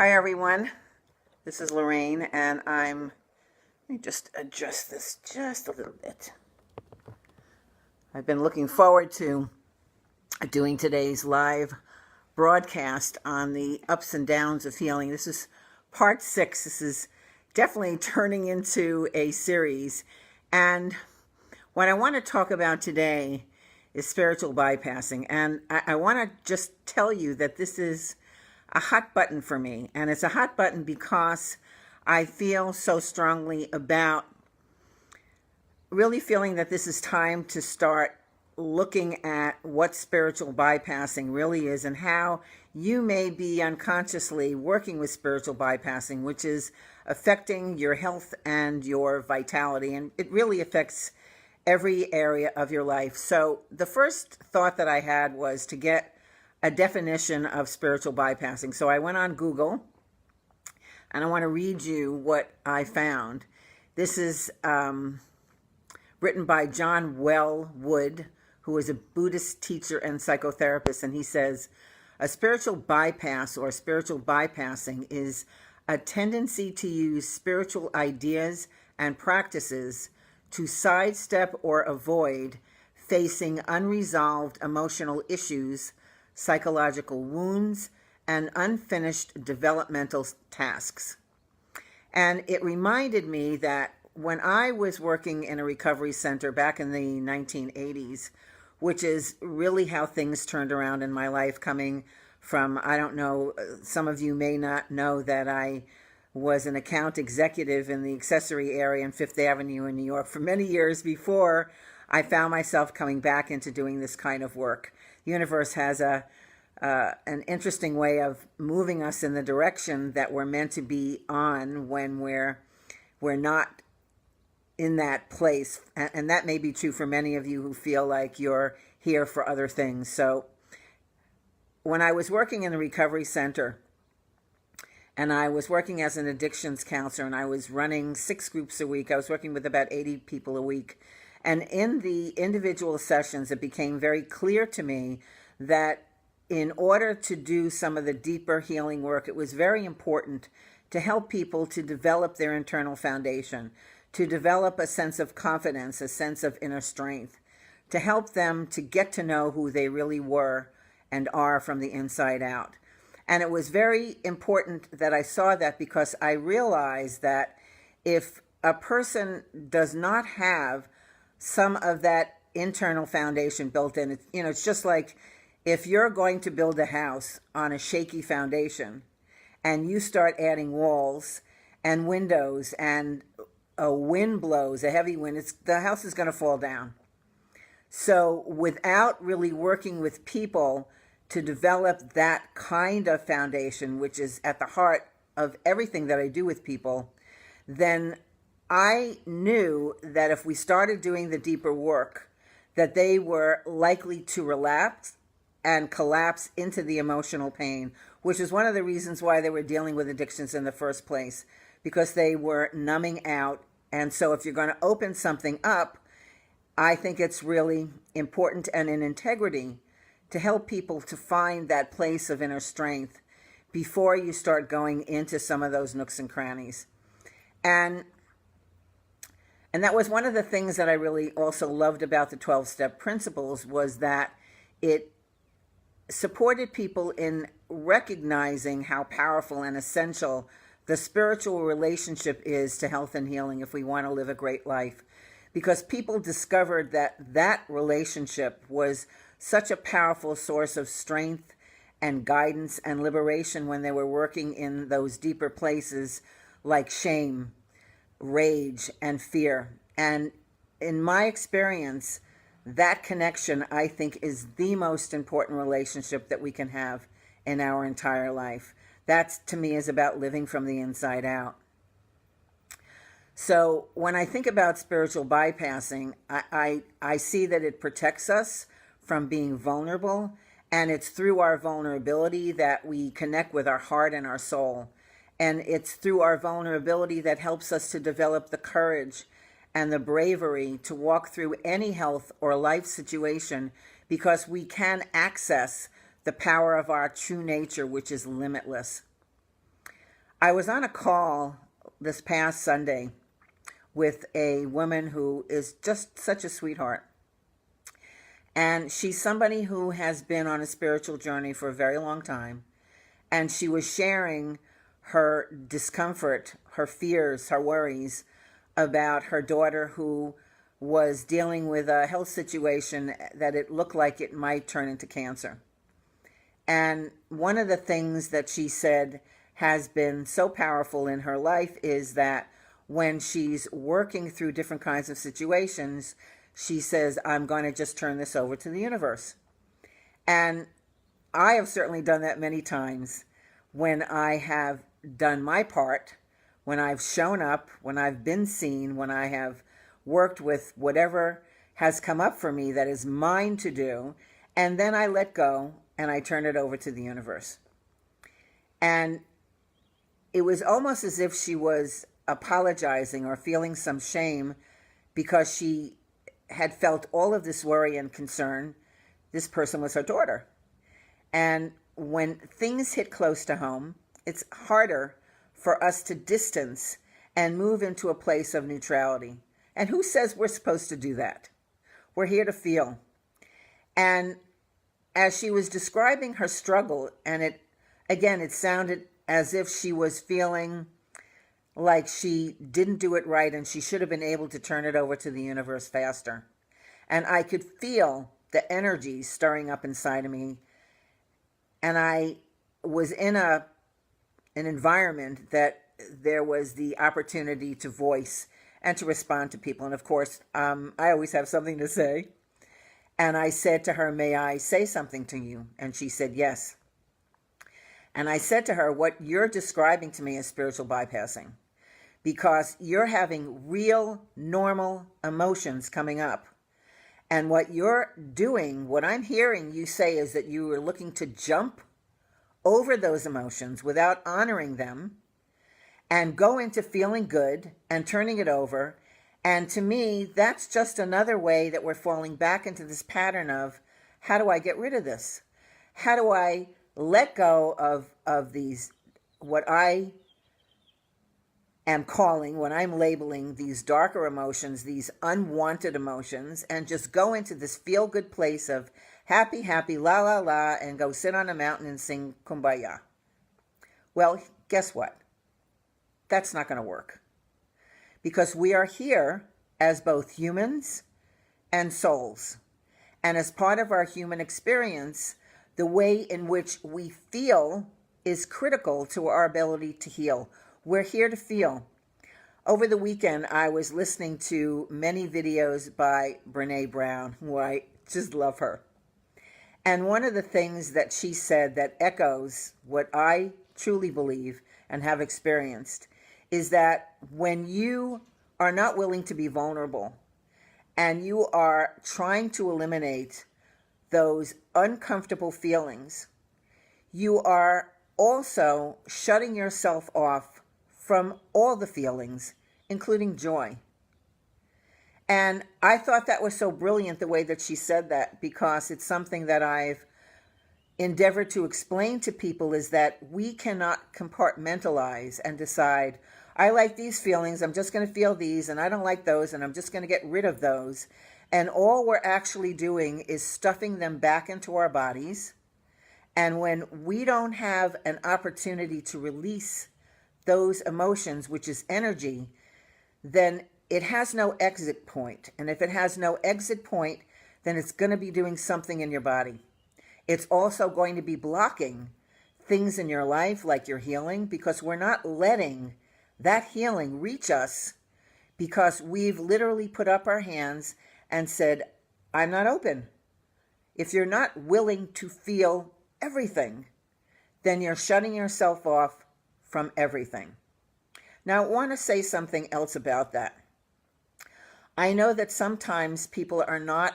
Hi everyone, this is Lorraine and let me just adjust this just a little bit. I've been looking forward to doing today's live broadcast on the ups and downs of healing. This is part 6. This is definitely turning into a series. And what I want to talk about today is spiritual bypassing. And I want to just tell you that this is a hot button for me. And it's a hot button because I feel so strongly about really feeling that this is time to start looking at what spiritual bypassing really is and how you may be unconsciously working with spiritual bypassing, which is affecting your health and your vitality. And it really affects every area of your life. So the first thought that I had was to get a definition of spiritual bypassing. So I went on Google and I want to read you what I found. This is written by John Wellwood, who is a Buddhist teacher and psychotherapist. And he says, a spiritual bypass or spiritual bypassing is a tendency to use spiritual ideas and practices to sidestep or avoid facing unresolved emotional issues, psychological wounds, and unfinished developmental tasks. And it reminded me that when I was working in a recovery center back in the 1980s, which is really how things turned around in my life, coming from, I don't know, some of you may not know that I was an account executive in the accessory area in Fifth Avenue in New York for many years before I found myself coming back into doing this kind of work. The universe has an interesting way of moving us in the direction that we're meant to be on when we're not in that place. And that may be true for many of you who feel like you're here for other things. So when I was working in the recovery center, and I was working as an addictions counselor, and I was running 6 groups a week. I was working with about 80 people a week. And in the individual sessions, it became very clear to me that in order to do some of the deeper healing work, it was very important to help people to develop their internal foundation, to develop a sense of confidence, a sense of inner strength, to help them to get to know who they really were and are from the inside out. And it was very important that I saw that, because I realized that if a person does not have some of that internal foundation built in, it's just like if you're going to build a house on a shaky foundation and you start adding walls and windows and a wind blows, a heavy wind, the house is going to fall down. So without really working with people to develop that kind of foundation, which is at the heart of everything that I do with people, then I knew that if we started doing the deeper work, that they were likely to relapse and collapse into the emotional pain, which is one of the reasons why they were dealing with addictions in the first place, because they were numbing out. And so if you're going to open something up, I think it's really important and in integrity to help people to find that place of inner strength before you start going into some of those nooks and crannies. And that was one of the things that I really also loved about the 12-step principles, was that it supported people in recognizing how powerful and essential the spiritual relationship is to health and healing if we want to live a great life. Because people discovered that relationship was such a powerful source of strength and guidance and liberation when they were working in those deeper places like shame, rage, and fear. And in my experience, that connection, I think, is the most important relationship that we can have in our entire life. That, to me, is about living from the inside out. So when I think about spiritual bypassing, I see that it protects us from being vulnerable, and it's through our vulnerability that we connect with our heart and our soul. And it's through our vulnerability that helps us to develop the courage and the bravery to walk through any health or life situation, because we can access the power of our true nature, which is limitless. I was on a call this past Sunday with a woman who is just such a sweetheart. And she's somebody who has been on a spiritual journey for a very long time. And she was sharing her discomfort, her fears, her worries about her daughter who was dealing with a health situation that it looked like it might turn into cancer. And one of the things that she said has been so powerful in her life is that when she's working through different kinds of situations, she says, I'm going to just turn this over to the universe. And I have certainly done that many times when I have done my part, when I've shown up, when I've been seen, when I have worked with whatever has come up for me that is mine to do, and then I let go and I turn it over to the universe. And it was almost as if she was apologizing or feeling some shame because she had felt all of this worry and concern. This person was her daughter. And when things hit close to home, it's harder for us to distance and move into a place of neutrality. And who says we're supposed to do that? We're here to feel. And as she was describing her struggle, and it sounded as if she was feeling like she didn't do it right and she should have been able to turn it over to the universe faster. And I could feel the energy stirring up inside of me. And I was in an environment that there was the opportunity to voice and to respond to people. And of course, I always have something to say. And I said to her, may I say something to you? And she said, yes. And I said to her, what you're describing to me is spiritual bypassing, because you're having real, normal emotions coming up. And what you're doing, what I'm hearing you say, is that you are looking to jump over those emotions without honoring them and go into feeling good and turning it over. And to me, that's just another way that we're falling back into this pattern of, how do I get rid of this? How do I let go of these, what I am calling, when I'm labeling these darker emotions, these unwanted emotions, and just go into this feel-good place of happy, happy, la, la, la, and go sit on a mountain and sing Kumbaya. Well, guess what? That's not going to work. Because we are here as both humans and souls. And as part of our human experience, the way in which we feel is critical to our ability to heal. We're here to feel. Over the weekend, I was listening to many videos by Brene Brown, who I just love her. And one of the things that she said that echoes what I truly believe and have experienced is that when you are not willing to be vulnerable and you are trying to eliminate those uncomfortable feelings, you are also shutting yourself off from all the feelings, including joy. And I thought that was so brilliant, the way that she said that, because it's something that I've endeavored to explain to people, is that we cannot compartmentalize and decide, I like these feelings, I'm just going to feel these, and I don't like those, and I'm just going to get rid of those. And all we're actually doing is stuffing them back into our bodies. And when we don't have an opportunity to release those emotions, which is energy, then it has no exit point. And if it has no exit point, then it's going to be doing something in your body. It's also going to be blocking things in your life, like your healing, because we're not letting that healing reach us, because we've literally put up our hands and said, I'm not open. If you're not willing to feel everything, then you're shutting yourself off from everything. Now, I want to say something else about that. I know that sometimes people are not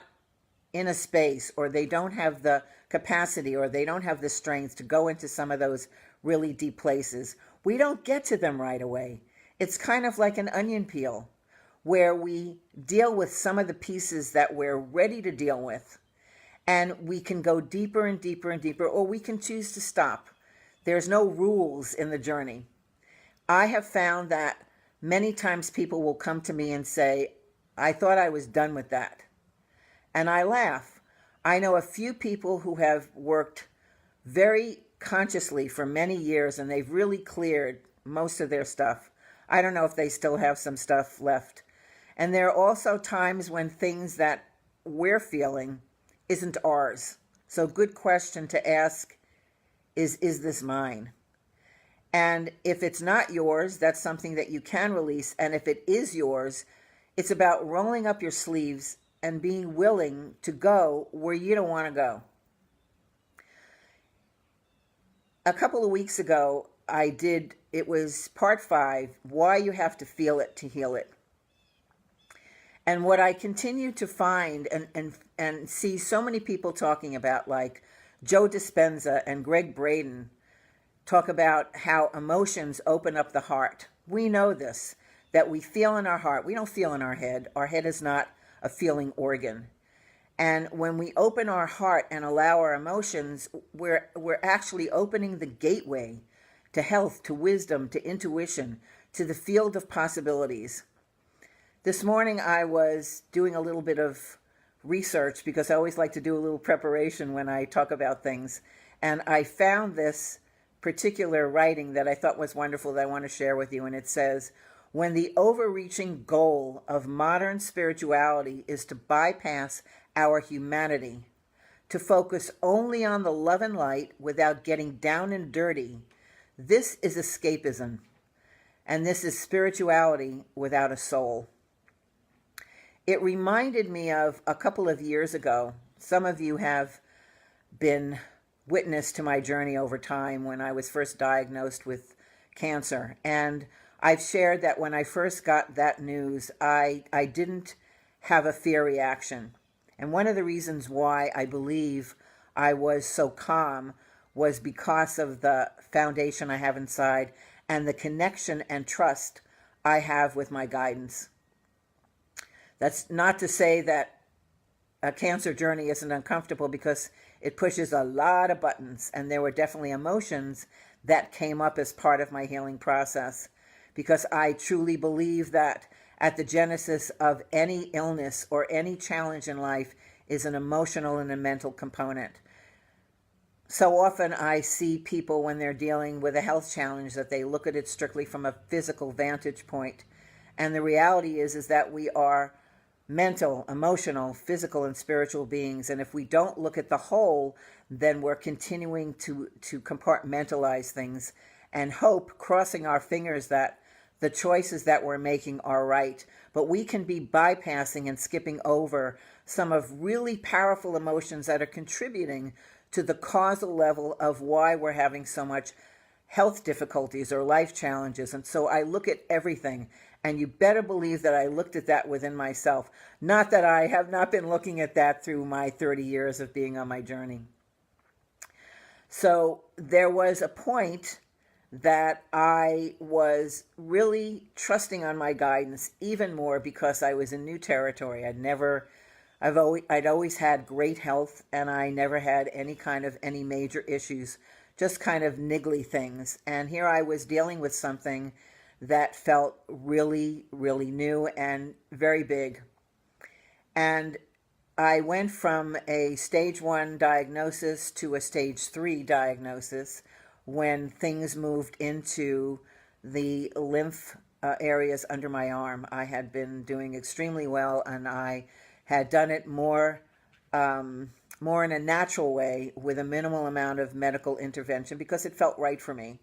in a space, or they don't have the capacity, or they don't have the strength to go into some of those really deep places. We don't get to them right away. It's kind of like an onion peel, where we deal with some of the pieces that we're ready to deal with, and we can go deeper and deeper and deeper, or we can choose to stop. There's no rules in the journey. I have found that many times people will come to me and say, I thought I was done with that. And I laugh. I know a few people who have worked very consciously for many years and they've really cleared most of their stuff. I don't know if they still have some stuff left. And there are also times when things that we're feeling isn't ours. So good question to ask is this mine? And if it's not yours, that's something that you can release. And if it is yours, it's about rolling up your sleeves and being willing to go where you don't want to go. A couple of weeks ago, it was part 5, why you have to feel it to heal it. And what I continue to find and see so many people talking about, like Joe Dispenza and Greg Braden, talk about how emotions open up the heart. We know this, that we feel in our heart. We don't feel in our head. Our head is not a feeling organ. And when we open our heart and allow our emotions, we're actually opening the gateway to health, to wisdom, to intuition, to the field of possibilities. This morning I was doing a little bit of research because I always like to do a little preparation when I talk about things. And I found this particular writing that I thought was wonderful that I want to share with you. And it says, when the overreaching goal of modern spirituality is to bypass our humanity, to focus only on the love and light without getting down and dirty, this is escapism. And this is spirituality without a soul. It reminded me of a couple of years ago. Some of you have been witness to my journey over time when I was first diagnosed with cancer. And I've shared that when I first got that news, I didn't have a fear reaction. And one of the reasons why I believe I was so calm was because of the foundation I have inside and the connection and trust I have with my guidance. That's not to say that a cancer journey isn't uncomfortable, because it pushes a lot of buttons, and there were definitely emotions that came up as part of my healing process, because I truly believe that at the genesis of any illness or any challenge in life is an emotional and a mental component. So often I see people when they're dealing with a health challenge that they look at it strictly from a physical vantage point. And the reality is that we are mental, emotional, physical, and spiritual beings. And if we don't look at the whole, then we're continuing to compartmentalize things and hope, crossing our fingers, that the choices that we're making are right. But we can be bypassing and skipping over some of really powerful emotions that are contributing to the causal level of why we're having so much health difficulties or life challenges. And so I look at everything, and you better believe that I looked at that within myself. Not that I have not been looking at that through my 30 years of being on my journey. So there was a point that I was really trusting on my guidance even more, because I was in new territory. I'd always had great health, and I never had any major issues, just kind of niggly things. And here I was dealing with something that felt really, really new and very big. And I went from a stage 1 diagnosis to a stage 3 diagnosis when things moved into the lymph areas under my arm. I had been doing extremely well, and I had done it more in a natural way with a minimal amount of medical intervention, because it felt right for me.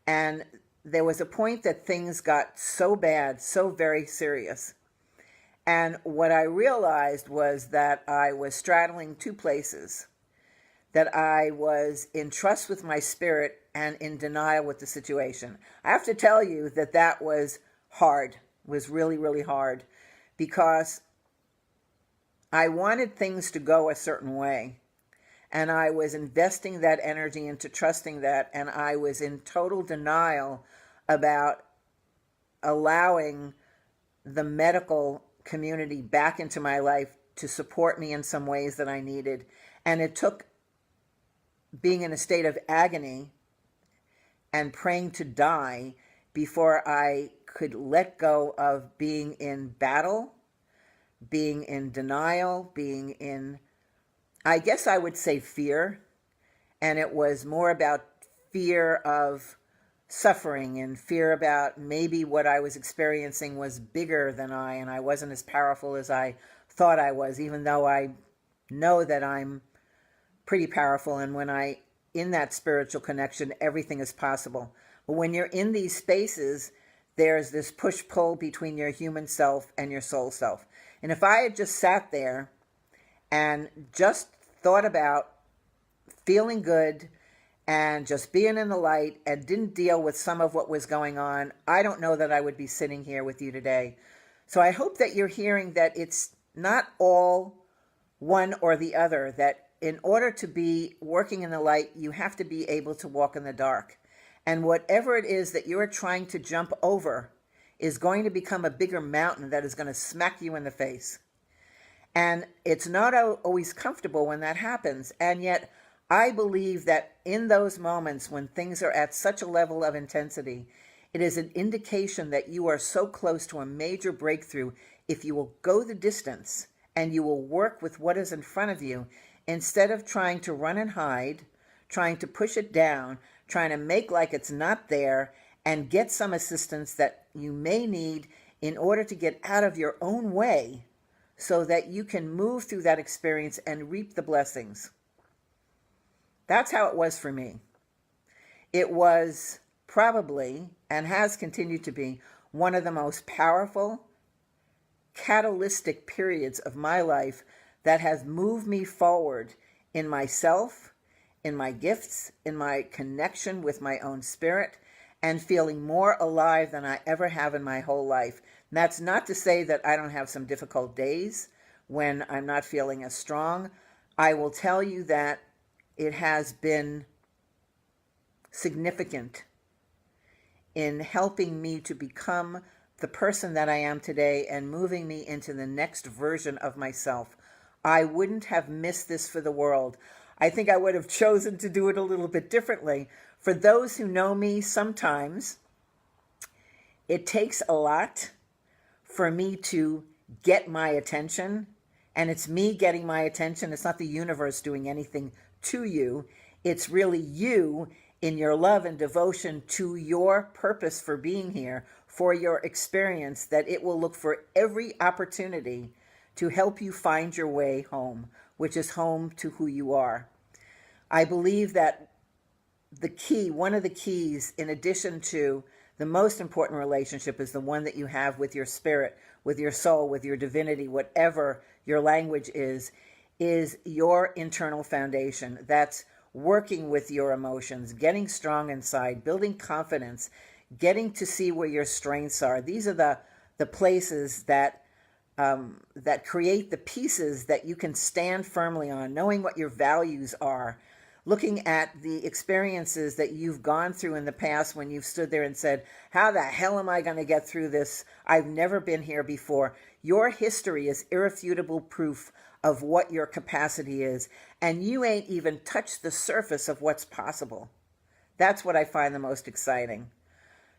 And there was a point that things got so bad, so very serious. And what I realized was that I was straddling two places, that I was in trust with my spirit and in denial with the situation. I have to tell you that that was hard, was really, really hard, because I wanted things to go a certain way. And I was investing that energy into trusting that, and I was in total denial about allowing the medical community back into my life to support me in some ways that I needed. And it took being in a state of agony and praying to die before I could let go of being in battle, being in denial, being in, I guess I would say, fear. And it was more about fear of suffering and fear about maybe what I was experiencing was bigger than I, and I wasn't as powerful as I thought I was, even though I know that I'm pretty powerful. And when I, in that spiritual connection, everything is possible. But when you're in these spaces, there's this push-pull between your human self and your soul self. And if I had just sat there and just thought about feeling good and just being in the light and didn't deal with some of what was going on, I don't know that I would be sitting here with you today. So I hope that you're hearing that it's not all one or the other, that in order to be working in the light, you have to be able to walk in the dark. And whatever it is that you're trying to jump over is going to become a bigger mountain that is going to smack you in the face. And it's not always comfortable when that happens. And yet I believe that in those moments when things are at such a level of intensity, it is an indication that you are so close to a major breakthrough if you will go the distance and you will work with what is in front of you instead of trying to run and hide, trying to push it down, trying to make like it's not there, and get some assistance that you may need in order to get out of your own way so that you can move through that experience and reap the blessings. That's how it was for me. It was probably, and has continued to be, one of the most powerful, catalytic periods of my life that has moved me forward in myself, in my gifts, in my connection with my own spirit, and feeling more alive than I ever have in my whole life. And that's not to say that I don't have some difficult days when I'm not feeling as strong. I will tell you that it has been significant in helping me to become the person that I am today and moving me into the next version of myself. I wouldn't have missed this for the world. I think I would have chosen to do it a little bit differently. For those who know me, sometimes it takes a lot for me to get my attention, and it's me getting my attention. It's not the universe doing anything to you. It's really you in your love and devotion to your purpose for being here, for your experience, that it will look for every opportunity to help you find your way home, which is home to who you are. I believe that the key, one of the keys, in addition to the most important relationship, is the one that you have with your spirit, with your soul, with your divinity, whatever your language is your internal foundation. That's working with your emotions, getting strong inside, building confidence, getting to see where your strengths are. These are the places that create the pieces that you can stand firmly on, knowing what your values are, looking at the experiences that you've gone through in the past when you've stood there and said, how the hell am I going to get through this? I've never been here before. Your history is irrefutable proof of what your capacity is, and you ain't even touched the surface of what's possible. That's what I find the most exciting.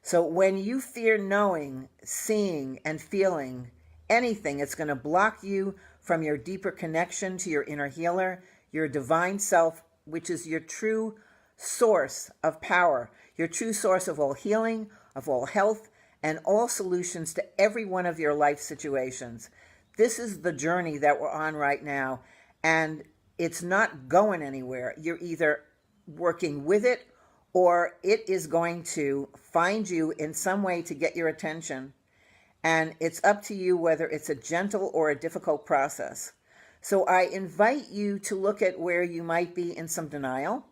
So when you fear knowing, seeing, and feeling anything, it's going to block you from your deeper connection to your inner healer, your divine self, which is your true source of power, your true source of all healing, of all health, and all solutions to every one of your life situations. This is the journey that we're on right now, and it's not going anywhere. You're either working with it, or it is going to find you in some way to get your attention. And it's up to you whether it's a gentle or a difficult process. So I invite you to look at where you might be in some denial,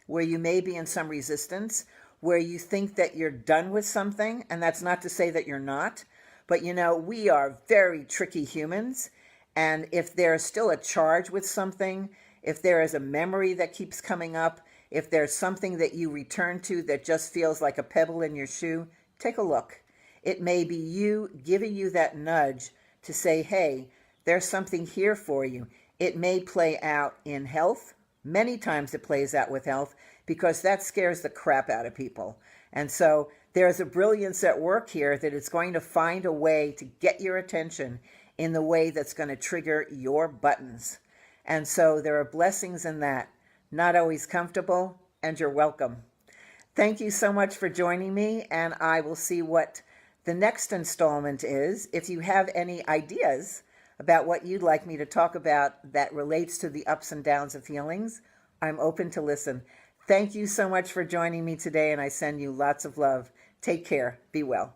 where you may be in some resistance, where you think that you're done with something, and that's not to say that you're not. But you know, we are very tricky humans, and if there's still a charge with something, if there is a memory that keeps coming up, if there's something that you return to that just feels like a pebble in your shoe, take a look. It may be you giving you that nudge to say, hey, there's something here for you. It may play out in health. Many times it plays out with health because that scares the crap out of people. And so there's a brilliance at work here that it's going to find a way to get your attention in the way that's going to trigger your buttons. And so there are blessings in that. Not always comfortable, and you're welcome. Thank you so much for joining me, and I will see what the next installment is. If you have any ideas about what you'd like me to talk about that relates to the ups and downs of feelings, I'm open to listen. Thank you so much for joining me today, and I send you lots of love. Take care. Be well.